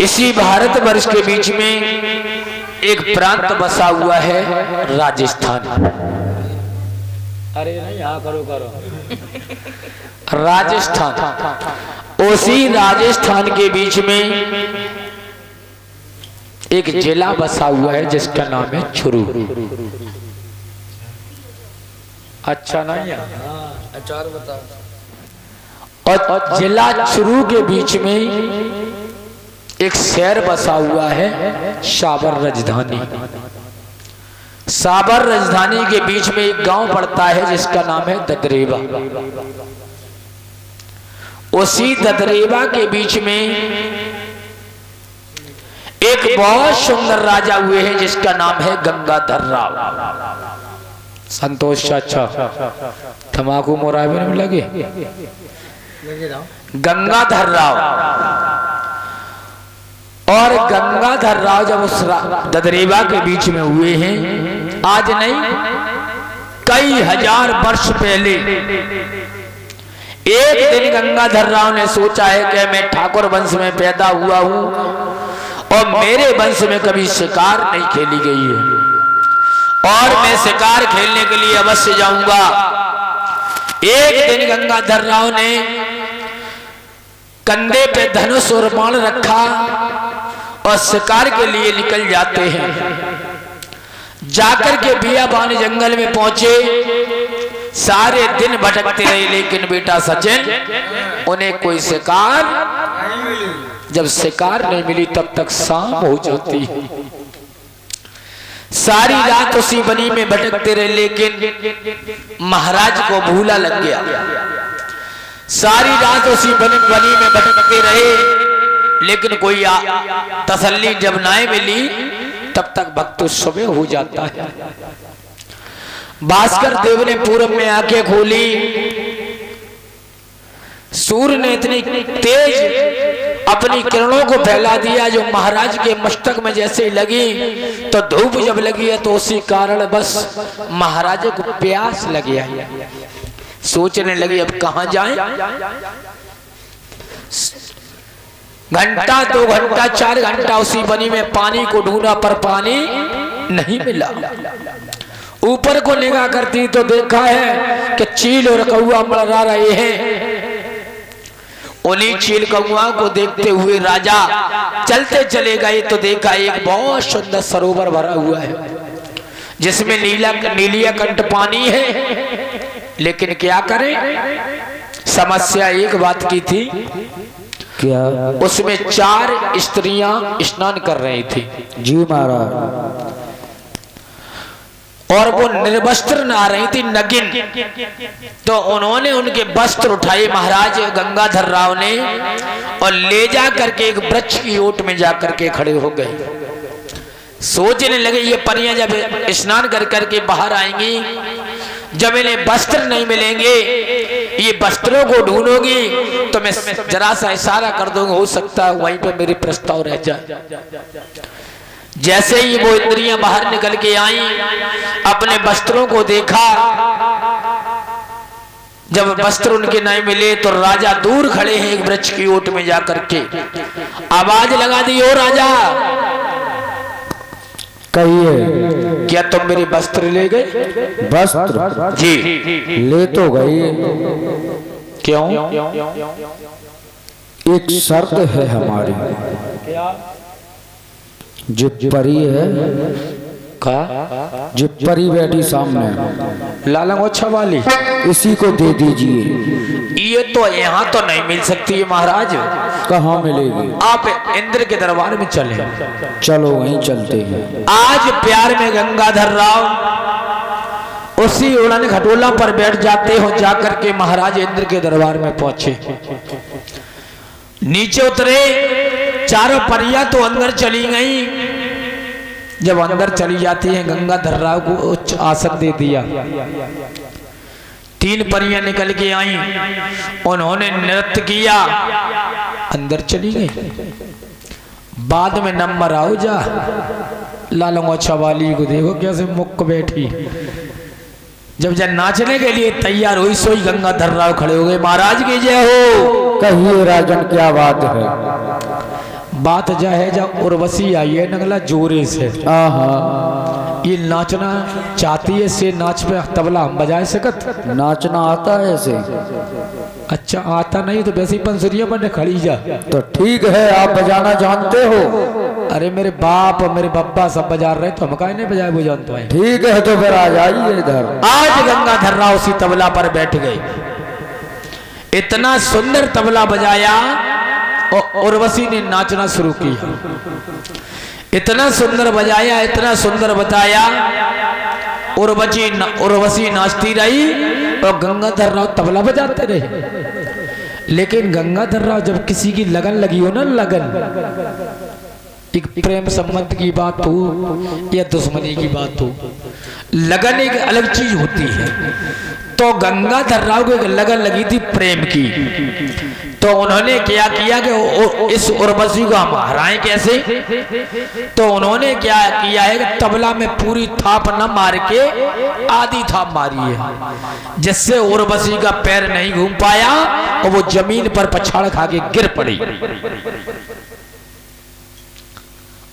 इसी भारतवर्ष के बीच में एक प्रांत बसा हुआ है राजस्थान। अरे नहीं, यहाँ करो करो। राजस्थान, उसी राजस्थान के बीच में एक जिला बसा हुआ है जिसका नाम है चुरू। अच्छा नहीं है, अचार बताओ। और जिला चुरू के बीच में एक शहर बसा हुआ है साबर राजधानी। साबर राजधानी के बीच में एक गांव पड़ता है जिसका नाम है ददरेवा। उसी ददरेवा के बीच में एक बहुत सुंदर राजा हुए हैं जिसका नाम है गंगाधर राव। संतोष चाचा तंबाकू मोराबे में लगे। गंगाधर राव, और गंगाधर राव जब उस ददरेवा के बीच में हुए हैं, आज नहीं कई हजार वर्ष पहले, एक दिन गंगाधर राव ने सोचा है कि मैं ठाकुर वंश में पैदा हुआ हूं और मेरे वंश में कभी शिकार नहीं खेली गई है और मैं शिकार खेलने के लिए अवश्य जाऊंगा। एक दिन गंगाधर राव ने कंधे पे धनुष और बाण रखा और शिकार के लिए निकल जाते हैं। जाकर के बियाबान जंगल में पहुंचे, सारे दिन भटकते रहे, लेकिन बेटा सचिन उन्हें कोई शिकार, जब शिकार नहीं मिली तब तक शाम हो जाती है। सारी रात उसी बनी में भटकते रहे, लेकिन महाराज को भूला लग गया। सारी रात उसी बनी में भटकते रहे, लेकिन कोई तसल्ली जब ना मिली तब तक भक्त सुबह हो जाता है। भास्कर देव ने पूरब में आंखें खोली, सूर्य ने इतनी तेज अपनी किरणों को फैला दिया जो महाराज के मस्तक में जैसे लगी, तो धूप जब लगी है तो उसी कारण बस महाराज को प्यास लगी है। सोचने लगी अब कहां जाएं। घंटा, 2 घंटा, 4 घंटा उसी बनी में पानी को ढूंढा पर पानी नहीं मिला। ऊपर को निगाह करती तो देखा है कि चील और कौआ मररा रहे हैं। उन्हीं चील कौआ को देखते हुए राजा चलते चले गए तो देखा एक बहुत सुंदर सरोवर भरा हुआ है जिसमें नीलिया कंठ पानी है। लेकिन क्या करें, समस्या एक बात की थी, क्या? उसमें 4 स्त्रियां स्नान कर रही थी। जी महाराज। और वो निर्वस्त्र नहा रही थी, नगिन। तो उन्होंने उनके वस्त्र उठाए महाराज गंगाधर राव ने और ले जा करके एक वृक्ष की ओट में जाकर के खड़े हो गए। सोचने लगे ये परियां जब स्नान कर करके बाहर आएंगी, जब इन्हें वस्त्र नहीं मिलेंगे, ये वस्त्रों को ढूंढोगी तो मैं जरा सा इशारा कर दूंगा, हो सकता है वहीं पे मेरे प्रस्ताव रह जाए। जैसे ही वो इंद्रियां बाहर निकल के आई, अपने वस्त्रों को देखा, जब वस्त्र उनके नहीं मिले तो राजा दूर खड़े हैं एक वृक्ष की ओट में जाकर के आवाज लगा दी, ओ राजा कहिए, क्या तुम मेरे वस्त्र ले गए? वस्त्र? जी ले तो गए। क्यों? एक शर्त है हमारी। जो परी है, जो परी बैठी सामने लालंगोछा वाली, इसी को दे दीजिए। ये तो यहाँ तो नहीं मिल सकती है महाराज। कहाँ मिलेगी? आप इंद्र के दरबार में चले। चलो वहीं चलते हैं। आज प्यार में गंगाधर राव उसी उड़न खटोला पर बैठ जाते हो, जाकर के महाराज इंद्र के दरबार में पहुंचे। नीचे उतरे, चारों परियां तो अंदर चली गई। जब अंदर चली जाती हैं, गंगाधर राव को उच्च आसन दे दिया। 3 परियां निकल के आई, उन्होंने नृत्य किया, अंदर चली गई। बाद में नंबर आओ जा, लालंगोछा वाली को देखो कैसे मुक्क बैठी। जब नाचने के लिए तैयार हुई, सोई गंगाधर राव खड़े हो गए। महाराज की जय हो। कहिए राजन, क्या बात है? बात जा है जा उर्वशी आई है नगला जोरे से। आहा ये नाचना चाहती है से नाच पे तबला हम बजाए सकत। नाचना आता है ऐसे? अच्छा आता नहीं तो वैसे ही पंसुरिया बने खड़ी जा। तो ठीक है, आप बजाना जानते हो? अरे मेरे बाप और मेरे बब्बा सब बजा रहे तो हम काहे नहीं बजाए वो जानते हैं। ठीक है तो फिर आ जाइए इधर। आज गंगाधर राव उसी तबला पर बैठ गए। इतना सुंदर तबला बजाया और उर्वशी ने नाचना शुरू किया। इतना सुंदर बजाया, इतना सुंदर बताया। उर्वशी नाचती रही और गंगाधर राव तबला बजाते रहे। लेकिन गंगाधर राव जब किसी की लगन लगी हो ना, लगन, एक प्रेम संबंध की बात हो या दुश्मनी की बात हो, लगन एक अलग चीज होती है। तो गंगाधर राव को एक लगन लगी थी प्रेम की। तो उन्होंने क्या किया कि इस उर्वशी को हम हराएं कैसे। तो उन्होंने क्या किया है कि तबला में पूरी थाप न मार के आधी थाप मारी है, जिससे उर्वशी का पैर नहीं घूम पाया और वो जमीन पर पछाड़ खा के गिर पड़ी।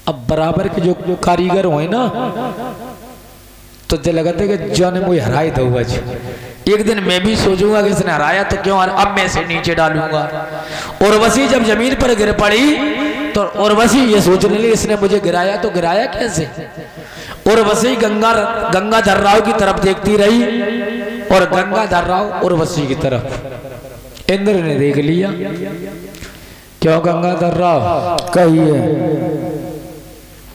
अब बराबर के जो कारीगर हुए ना, तो जो लगता है कि जो ने मुझे हराई दो। एक दिन मैं भी सोचूंगा कि इसने हराया तो क्यों, अब मैं इसे नीचे डालूंगा। उर्वशी जब जमीन पर गिर पड़ी तो उर्वशी ये सोचने लगी इसने मुझे गिराया तो गिराया कैसे। उर्वशी गंगाधर राव की तरफ देखती रही और गंगाधर राव उर्वशी की तरफ। इंद्र ने देख लिया। क्यों गंगाधर राव? कहिए,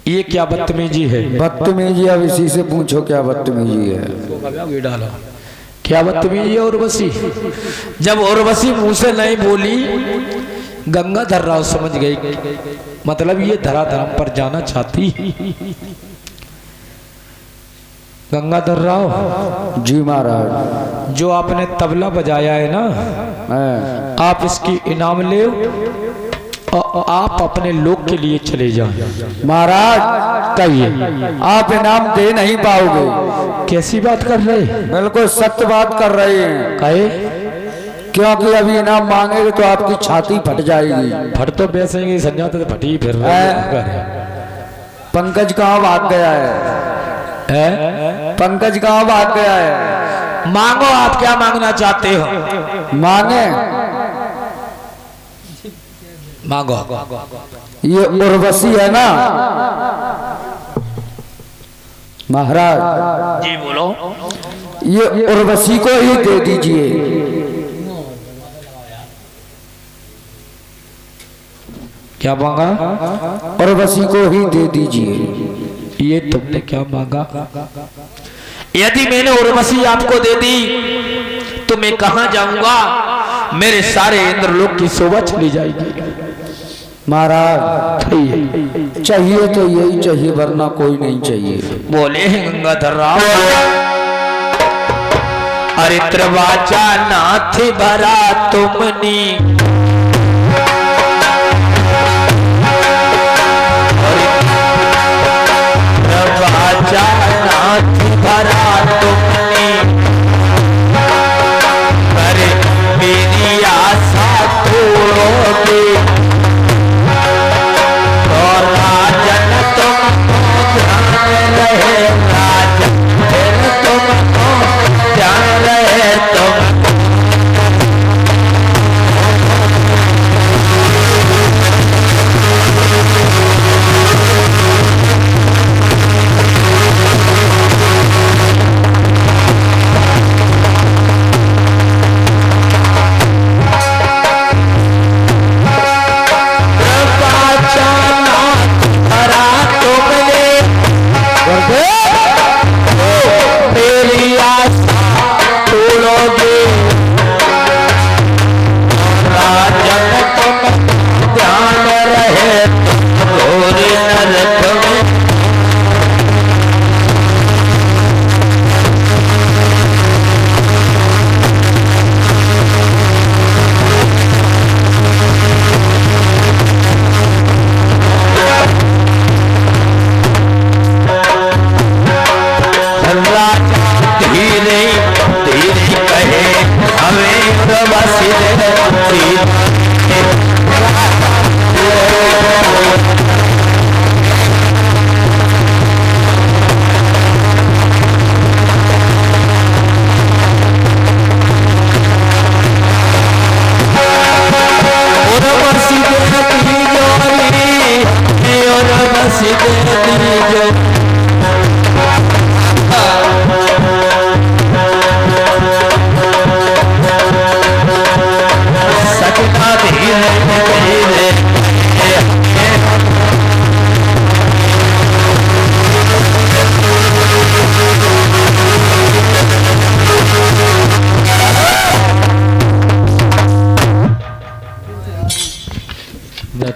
ये क्या बदतमीजी है? बदतमीजी अब इसी से पूछो क्या बदतमीजी है। डाला क्या बदतमीजी है उर्वशी? जब उर्वशी मुंह से नहीं बोली, गंगाधर राव समझ गई मतलब ये धराधर्म पर जाना चाहती। गंगाधर राव जी महाराज, जो आपने तबला बजाया है ना, आप इसकी इनाम ले और आप अपने लोग के लिए चले जाओ। महाराज कहिए, आप इनाम दे नहीं पाओगे। कैसी बात कर रहे? बिल्कुल सत्य बात कर रहे हैं। कहे क्योंकि अभी इनाम मांगेंगे तो आपकी छाती फट जाएगी। फट तो बेचेंगे, संजा तो फटी फिर पंकज कहाँ भाग गया है? पंकज कहाँ भाग गया है? मांगो, आप क्या मांगना चाहते हो? मांगे, मांगो। ये उर्वशी है ना महाराज? जी बोलो। ये उर्वशी को ही दे दीजिए। क्या मांगा? उर्वशी को ही दे दीजिए। ये तुमने क्या मांगा? यदि मैंने उर्वशी आपको दे दी तो मैं कहां जाऊंगा? मेरे सारे इंद्रलोक की शोभा चली जाएगी। महाराज चाहिए तो यही चाहिए, वरना कोई नहीं चाहिए। बोले हैं गंगाधर राव, अरे त्रिवाचा नाथ भरा तुमने, त्रिवाचा नाथ भरा तुमने, अरे मेरी आशा तोड़ोगे और राजन तुमको ध्यान रहे, राजन तुमको ध्यान रहे, तुम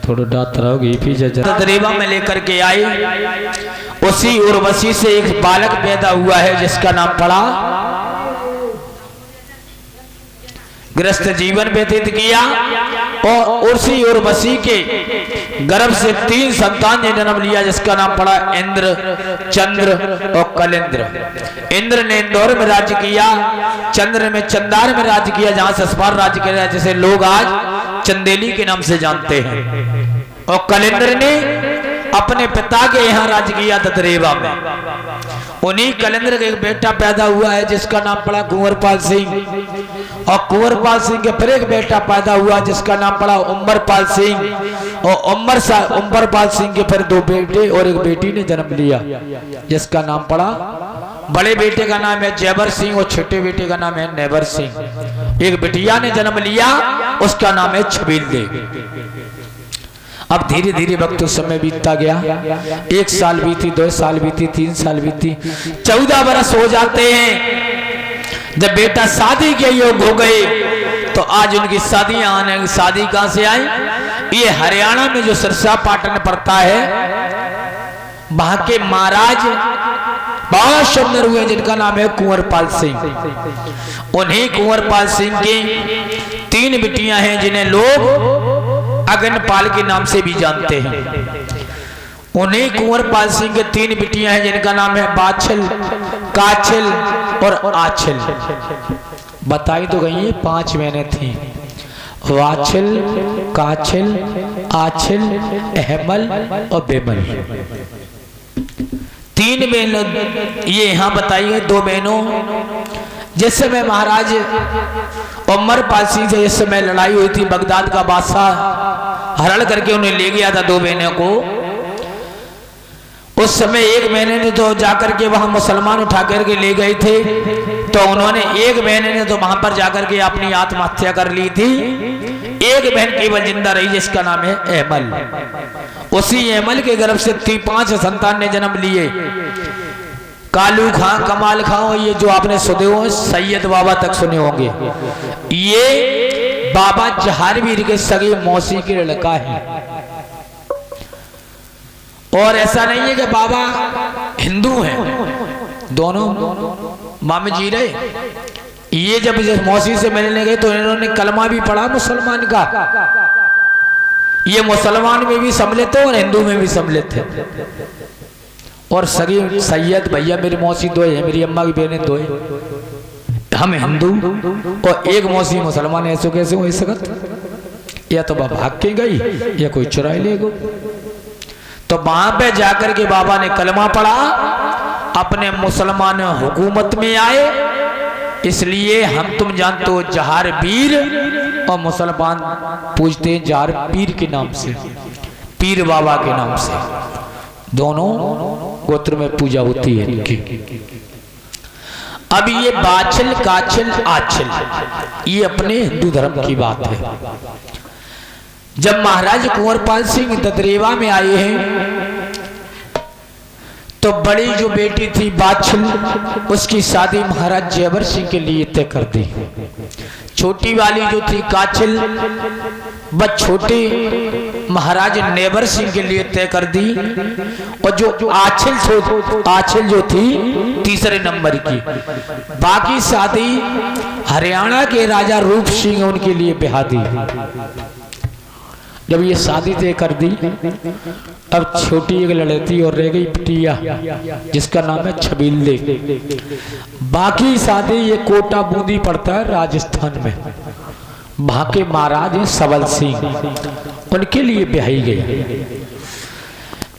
थोड़ा डांत रहोगी पीछे दरेबा में लेकर के आए। उसी उर्वशी से एक बालक पैदा हुआ है जिसका नाम पड़ा। गृहस्थ जीवन व्यतीत किया और उसी उर्वशी के गर्भ से 3 संतान ने जन्म लिया जिसका नाम पड़ा इंद्र, चंद्र और कलेंद्र। इंद्र ने इंदौर में राज्य किया, चंद्र में चंदार में राज्य किया जहां ससपार राज्य किया जिसे लोग आज चंदेली के नाम से जानते हैं। और कलेंद्र ने अपने पिता के यहाँ राज्य किया ददरेवा में। उन्हीं कलेंद्र का एक बेटा पैदा हुआ है जिसका नाम पड़ा कुंवरपाल सिंह। और कुंवरपाल सिंह के फिर एक बेटा पैदा हुआ जिसका नाम पड़ा उम्बरपाल सिंह। और उम्बरपाल सिंह के फिर 2 बेटे और एक बेटी ने जन्म लिया जिसका नाम पड़ा। बड़े बेटे का नाम है जयवर सिंह और छोटे बेटे का नाम है नेवर सिंह। एक बिटिया ने जन्म लिया उसका नाम है छबील देव। अब धीरे धीरे वक्त समय बीतता गया। 1 साल बीती, 2 साल बीती, 3 साल बीती, 14 बरस हो जाते हैं। जब बेटा शादी के योग हो गए तो आज उनकी शादियां आने। शादी कहां से आई? ये हरियाणा में जो सिरसा पाटन पड़ता है वहां के महाराज बहुत सुंदर हुए जिनका नाम है कुंवरपाल सिंह। उन्हीं कुंवरपाल सिंह की 3 बिटियां हैं जिन्हें लोग अगनपाल के नाम से भी जानते हैं। उन्हीं कुंवरपाल सिंह के 3 बिटियां हैं जिनका नाम है बाछल, काछल और आछल। बताई तो गई है 5 बहनें थी, वाछल, काछल, आछल, अहमल और बेमल। 3 बहनों ये यहाँ बताई है। 2 बहनों जिस समय महाराज उमरपाल सिंह से इस समय लड़ाई हुई थी, बगदाद का बादशाह हरण करके उन्हें ले गया था 2 बहनों को। उस समय एक बहन ने तो जाकर के वहां मुसलमान उठा करके ले गए थे, तो उन्होंने एक बहन ने तो वहां पर जाकर के अपनी आत्महत्या कर ली थी। एक बहन केवल जिंदा रही जिसका नाम है अहमल। उसी अहमल के गर्भ से 5 संतान ने जन्म लिए। कालू खां, कमाल खां और ये जो आपने सुने हो सैयद बाबा तक सुने होंगे। ये बाबा जहारवीर के सगे मौसी के लड़का है। और ऐसा नहीं है कि बाबा हिंदू हैं, दोनों मामे जी रहे। ये जब मौसी से मिलने गए तो इन्होंने कलमा भी पढ़ा मुसलमान का। ये मुसलमान में भी सम्मिलित थे और हिंदू में भी सम्मिलित थे। और सगी सैयद भैया मेरी मौसी 2 है, मेरी अम्मा की बहनें 2 है। हम हिंदू और एक मौसी मुसलमान, ऐसे कैसे हो सकत? या तो भाग के गई या कोई चुरा ले गो। तो वहां पे जाकर के बाबा ने कलमा पढ़ा, अपने मुसलमान हुकूमत में आए। इसलिए हम तुम जानते हो जहार वीर, और मुसलमान पूछते हैं जहार पीर के नाम से, पीर बाबा के नाम से। दोनों गोत्र में पूजा होती है इनकी। अब ये बाछल, काछल, आछल ये अपने हिंदू धर्म की बात है। जब महाराज कुंवरपाल सिंह ददरेवा में आए हैं तो बड़ी जो बेटी थी बाछल, उसकी शादी महाराज जयवर सिंह के लिए तय कर दी। छोटी वाली जो थी काछल, बस छोटी महाराज नेवर सिंह के लिए तय कर दी। और जो आछल जो थी 3रे नंबर की, बाकी शादी हरियाणा के राजा रूप सिंह उनके लिए ब्याह दी। जब ये शादी तय कर दी, अब छोटी एक लड़की और रह गई बिटिया जिसका नाम है छबील देव। बाकी शादी ये कोटा बूंदी पड़ता है राजस्थान में, वहां के महाराज हैं सबल सिंह, उनके लिए ब्याही गई।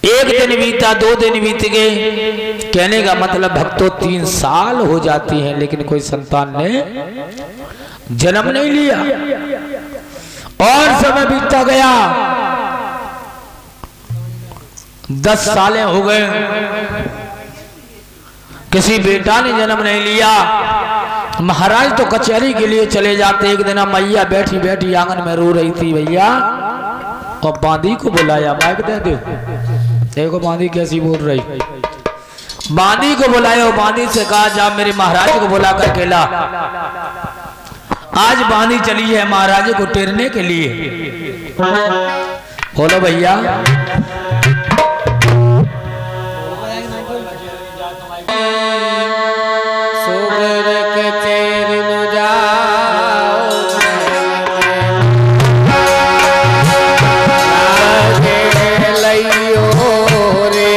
1 दिन बीता, 2 दिन बीत गए। कहने का मतलब भक्तों 3 साल हो जाती हैं लेकिन कोई संतान ने जन्म नहीं लिया। और समय बीतता गया, 10 सालें हो गए, किसी बेटा ने जन्म नहीं लिया। महाराज तो कचहरी के लिए चले जाते। एक दिन मैया बैठी बैठी आंगन में रो रही थी भैया, और बांदी को बुलाया, माइक दे दो, देखो बांदी कैसी बोल रही। बांदी को बुलाया और बांदी से कहा जा मेरे महाराज को बुला कर केला। आज बांदी चली है महाराज को टेरने के लिए। बोलो भैया। सुगर के चेर नु जाओ लागे लइयो रे।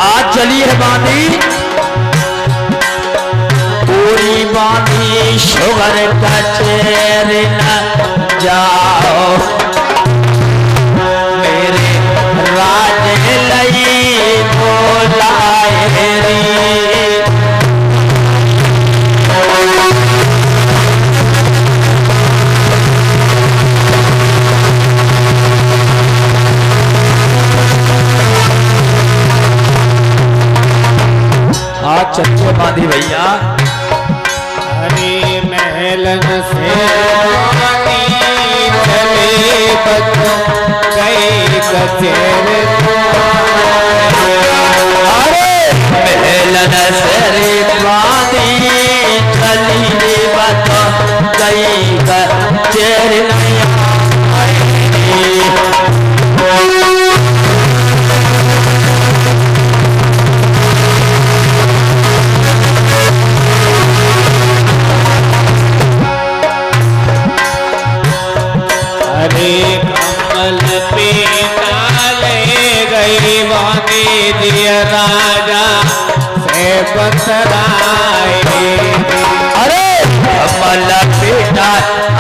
आज चली है बांधी पूरी बांधी शुगर का चेर न जाओ मेरे राज लई बोलाए री। आज चच्चे बांधी भैया। हरी महलन से चले बच्चों गई कचेर। अरे महलन से बांधी चली बता गई कचेर नहीं आई। हरे कमल पे डाले गई वाणी दिया राजा से बसराए। अरे कमल बेटा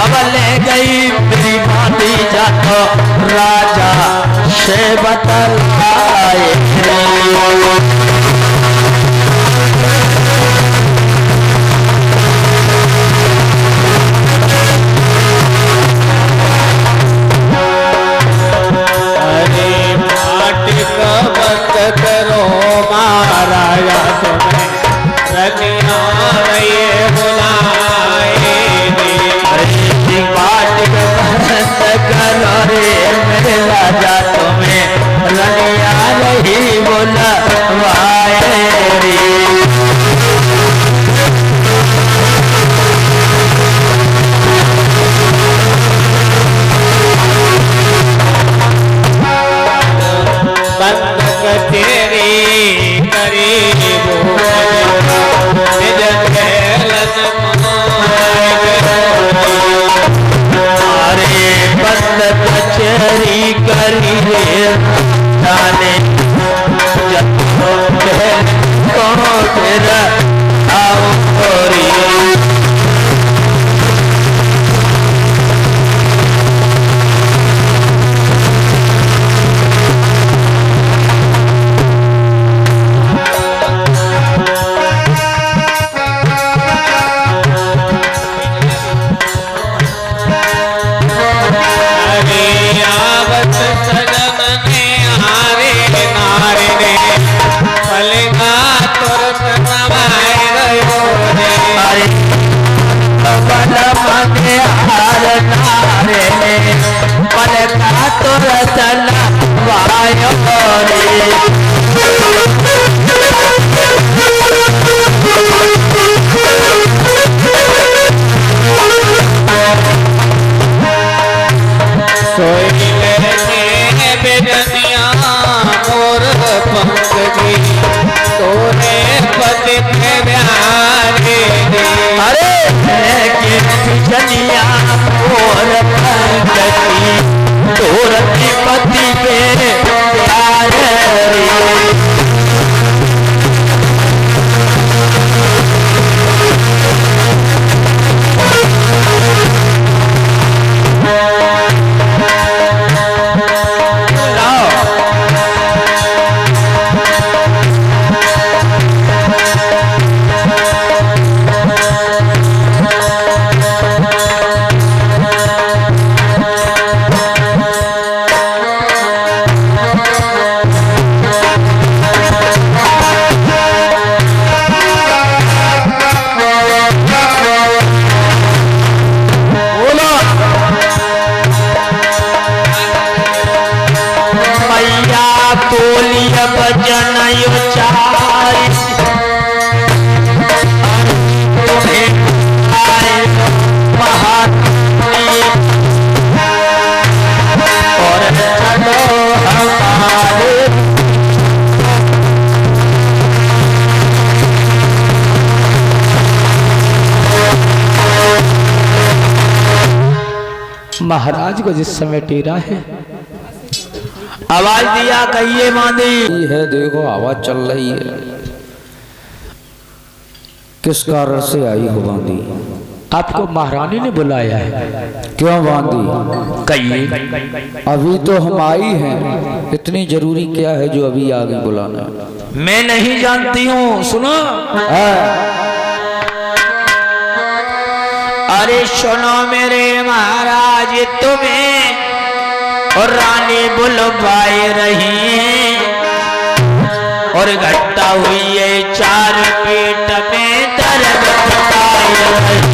अब ले गई मेरी माती जातो राजा से बतलाए। अरे पाट कवत करो महाराजा तुम्हें रनिया ये बुलाए। करो रे मेरे राजा तुम्हें रनिया नहीं बोलवाए रे। बंद कचेरी करीब निज खेलन अरे बंद कचहरी करी रे जाने जब फिर आओ गोरी। बोलिया बचन उचारी आए महारानी और चलो हमारे महाराज को जिस समय टेरा है, आवाज दिया कहिए मांदी है। देखो आवाज चल रही है, किस कारण से आई हो बांदी? आपको महारानी ने बुलाया है। क्यों बांदी? कहिए। अभी तो हम आई हैं, इतनी जरूरी क्या है जो अभी आगे बुलाना? मैं नहीं जानती हूँ, सुनो। अरे सुनो मेरे महाराज, तुम्हें और रानी बुलवाए रही है और घटता हुई है चार पेट में दर्द बताए रही।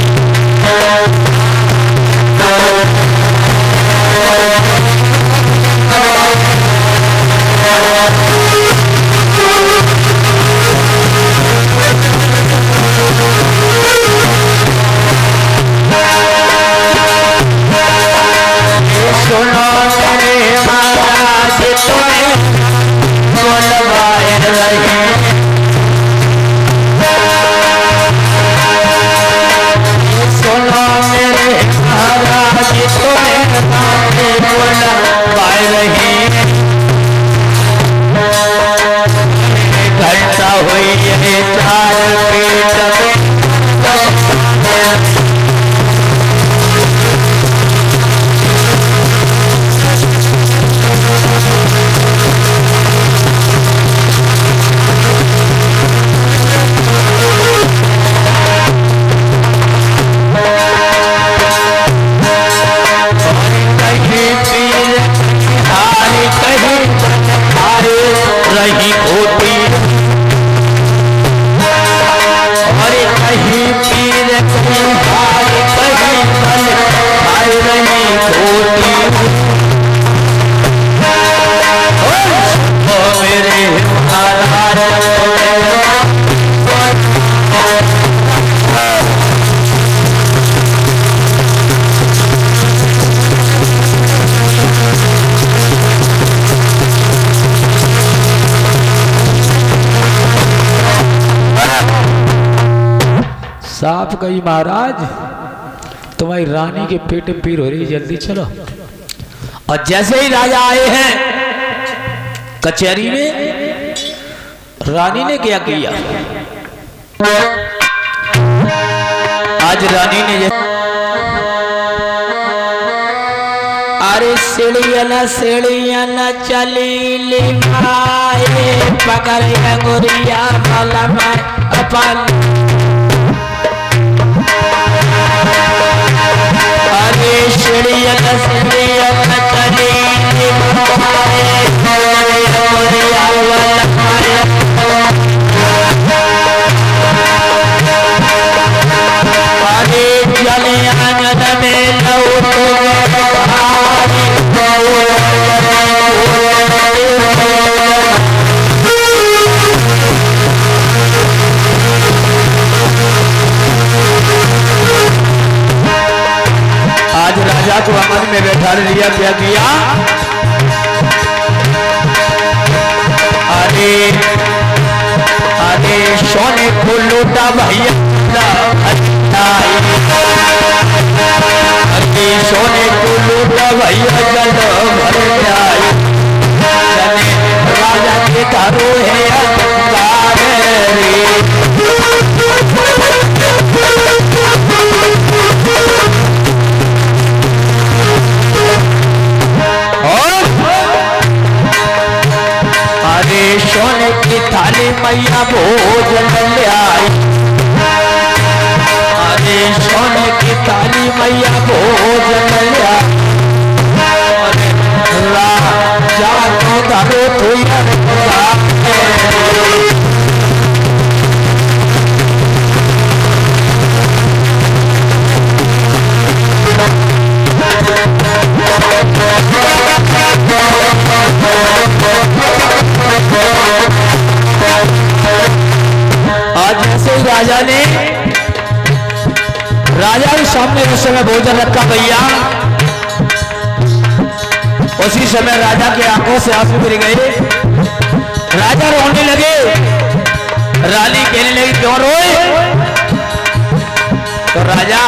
सुनो मेरे महाराज, तुम्हें बुलवाए रही। सुनो मेरे महाराज, तुम्हें बुलवाए रही। घटता हुई है चार पेट में रही खोटी और कहीं पीर कहीं हार कहीं बल हार रही खोटी। ओ मेरे महाराज, साफ कही महाराज, तुम्हारी रानी के पेट में पीर हो रही, जल्दी चलो। और जैसे ही राजा आए हैं कचहरी में, रानी ने क्या किया? आज रानी ने अरे सीढ़ियन चली लिमाए पकड़ गुरिया भला मैं अपन। अरे सीढ़ियन चली लिमाए गुरिया भला अरे जले आंगन में आज राजा को अमन में बैठा लिया। क्या किया? अरे अरे सोने को लूटा भैया, अरे सोने को लूटा भैया जल भर जाए। राजा के तारो है अधिकार रे। अरे सोने की थाली मैया भोजन ले आई। अरे सोने की थाली मैया भोजन ले आई। राजा को धरो तो राजा ने राजा के सामने उस समय भोजन रखा भैया। उसी समय राजा के आंखों से आंसू गिर गए। राजा रोने लगे। रानी कहने लगी क्यों रोए? तो राजा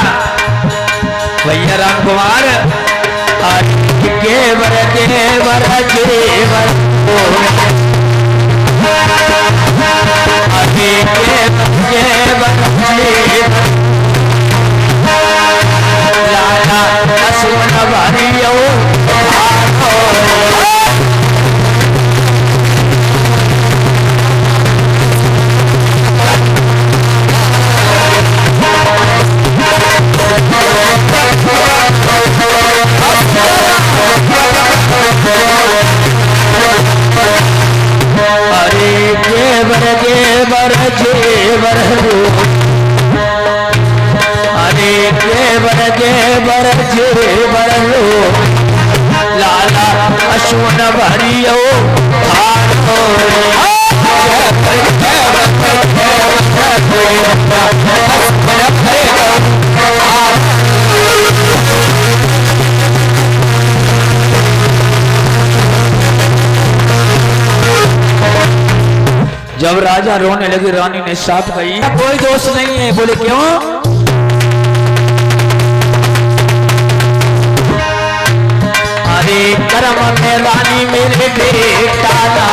भैया राम कुमार केवर केवर केवर लाला अश्वन भरियो जब राजा रोने लगे रानी ने साथ कही कोई दोष नहीं है। बोले क्यों? अरे कर्म में रानी मेरे बेटा ना,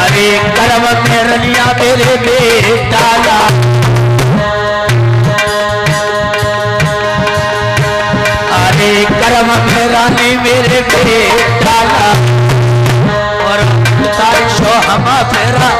अरे कर्म में रनिया मेरे बेटा ना, अरे कर्म में रानी मेरे बेटा ना, और तारीशो हम फेरा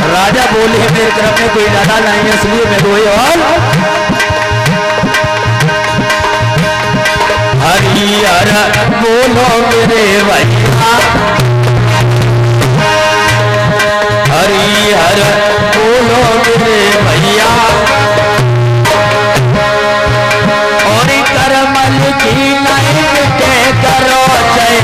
राजा बोले मेरे तरफ में कोई दादा नहीं है इसलिए मैं कोई और हरिहर बोलो मेरे भैया, हरिहर बोलो मेरे भैया, और करमल की नहीं मिटे करो जय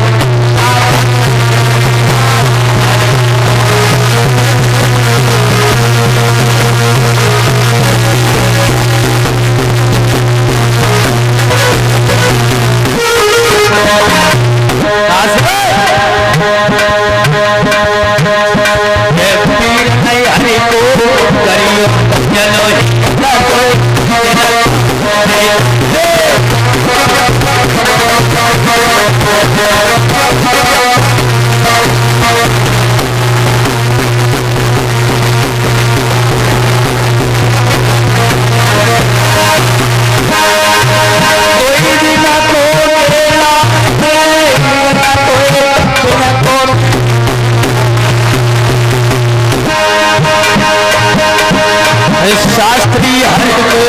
शास्त्री हर को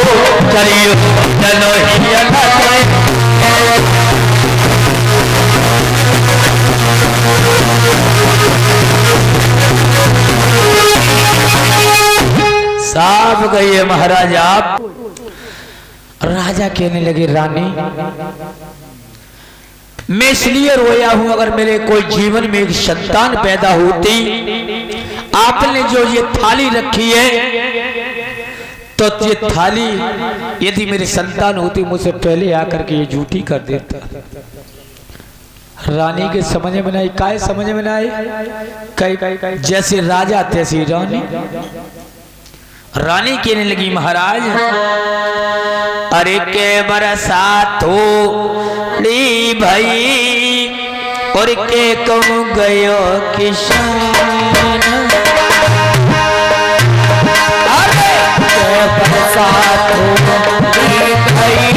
करियो चलो साफ गई महाराज आप। राजा कहने लगे रानी मैं इसलिए रोया हूं अगर मेरे कोई जीवन में एक संतान पैदा होती, आपने जो ये थाली रखी है तो ये थाली यदि मेरे संतान होती मुझसे पहले आकर के ये झूठी कर देता। रानी के समझ में नहीं, काय समझ में नहीं, कई जैसे राजा तैसी रानी। रानी कहने लगी महाराज अरे के बरसात हो ली भाई और के कम गयो किसान, बरसात हो ली भाई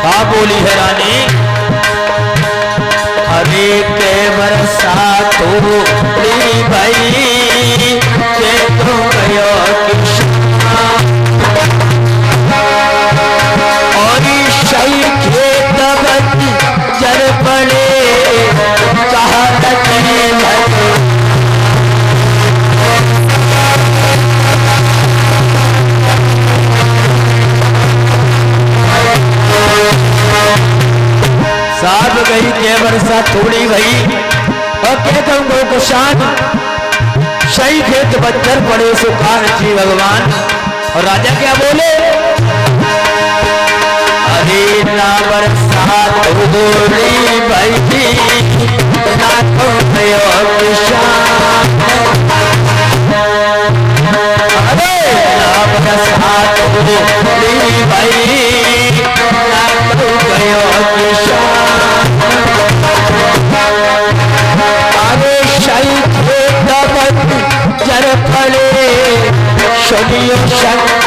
सा बोली है रानी अरे के बरसात हो ली भाई के तो गयो किसान, और सही खेत जर पड़े कहा थोड़ी भई और क्या कहूँ कुशान सही खेत बच्चर पड़े सुखान जी भगवान। और राजा क्या बोले, अरे ना बरसात गोली भाई ना तो किसान, अरे ना बरसात गोली भाई ना तो किसान, अरे शाही खेत बच्चर पड़े सुनियो संत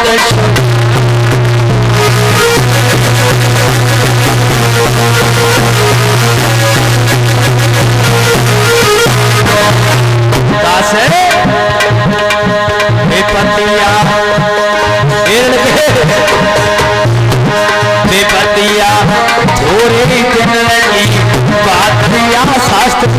दास बेपतिया बेपतिया थोड़े दिन लगी बात दिया शास्त्र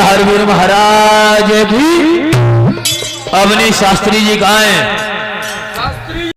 हरवीर महाराज की। अवनी शास्त्री जी कहाँ हैं?